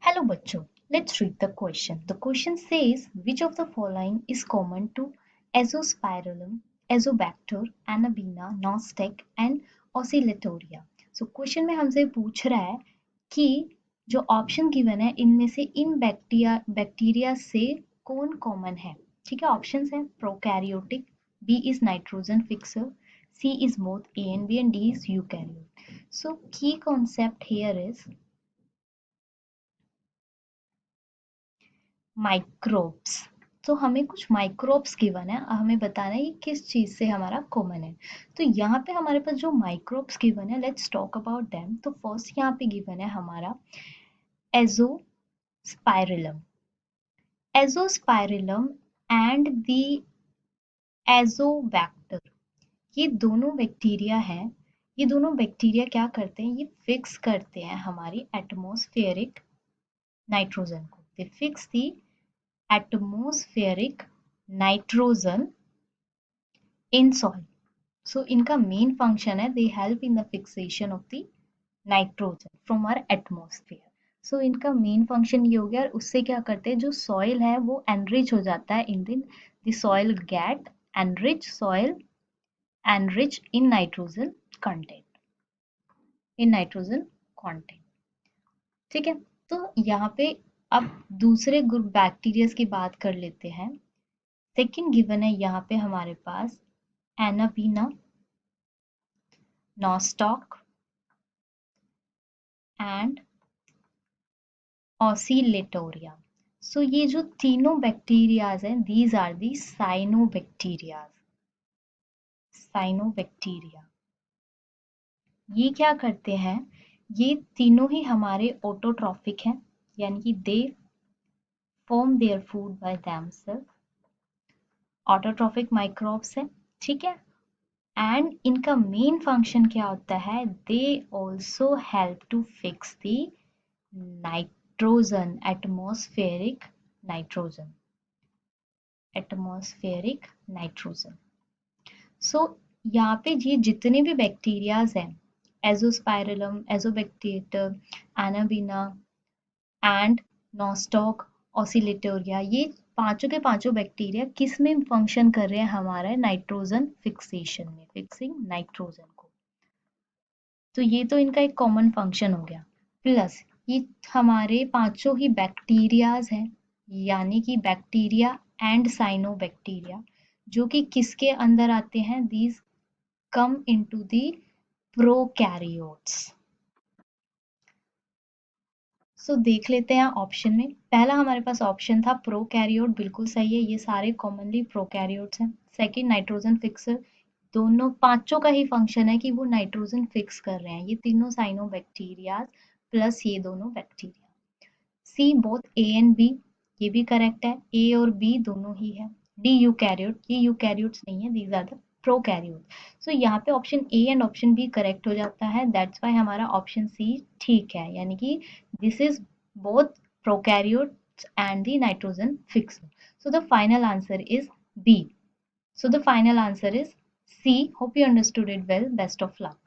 Hello bachcho, let's read the question. The question says which of the following is common to Azospirillum, Azobacter, Anabaena, Nostoc and Oscillatoria. So question में हमसे पूछ रहा है कि जो option given है इनमें से इन बैक्टीरिया से कौन कॉमन है. ठीक है, ऑप्शंस हैं prokaryotic, B is nitrogen fixer, C is both A and B and D is eukaryote. So key concept here is microbes. तो हमें कुछ माइक्रोब्स गिवन है, हमें बताना है ये किस चीज से हमारा कॉमन है. तो यहाँ पे हमारे पास जो माइक्रोब्स गिवन है, लेट्स टॉक अबाउट देम. तो फर्स्ट यहाँ पे गिवन है हमारा Azospirillum. Azospirillum and the Azotobacter, ये दोनों बैक्टीरिया हैं. ये दोनों बैक्टीरिया क्या करते हैं, ये फिक्स करते हैं हमारी एटमॉस्फेरिक नाइट्रोजन को. दे fix the atmospheric nitrogen in soil. So इनका मेन फंक्शन है, they help in the fixation of the nitrogen from our atmosphere. So इनका मेन फंक्शन ये हो गया. और उससे क्या करते हैं, जो सॉइल है वो एनरिच हो जाता है in the soil get enrich in nitrogen content. ठीक है, तो यहाँ पे अब दूसरे ग्रुप बैक्टीरियाज की बात कर लेते हैं. सेकेंड गिवन है यहाँ पे हमारे पास एनाबीना, नॉस्टॉक एंड ऑसिलेटोरिया. सो ये जो तीनों बैक्टीरियाज हैं, दीज आर दी साइनोबैक्टीरिया. ये क्या करते हैं, ये तीनों ही हमारे ऑटोट्रॉफिक हैं, यानी कि they form their food by themselves. Autotrophic microbes है. ठीक है, एंड इनका मेन फंक्शन क्या होता है, they also help to fix the nitrogen, atmospheric nitrogen. So यहाँ पे ये जितने भी बैक्टीरियाज हैं, Azospirillum, Azotobacter, Anabaena and Nostoc, Oscillatoria, ये पांचों के पांचों बैक्टीरिया किस में फंक्शन कर रहे हैं, हमारा नाइट्रोजन फिक्सेशन में, फिक्सिंग नाइट्रोजन को. तो ये तो इनका एक कॉमन फंक्शन हो गया. प्लस ये हमारे पांचों ही बैक्टीरियाज हैं, यानी कि बैक्टीरिया एंड साइनोबैक्टीरिया, जो कि किसके अंदर आते हैं, these come into the prokaryotes. So देख लेते हैं ऑप्शन में. पहला हमारे पास ऑप्शन था प्रोकैरियोट, बिल्कुल सही है, ये सारे कॉमनली प्रोकैरियोट्स हैं. सेकंड नाइट्रोजन फिक्सर, दोनों पांचों का ही फंक्शन है कि वो नाइट्रोजन फिक्स कर रहे हैं, ये तीनों साइनोबैक्टीरिया प्लस ये दोनों bacteria. C both A and B, ये भी करेक्ट है, ए और बी दोनों ही है. डी यूकैरियोट, ये यूकैरियोट्स नहीं है, these are the prokaryote. So यहाँ पे option A and option B correct हो जाता है. दैट्स वाई हमारा ऑप्शन सी ठीक है, यानी कि this is both prokaryotes and the nitrogen fixer. So the final answer is B. So the final answer is C. Hope you understood it well. Best of luck.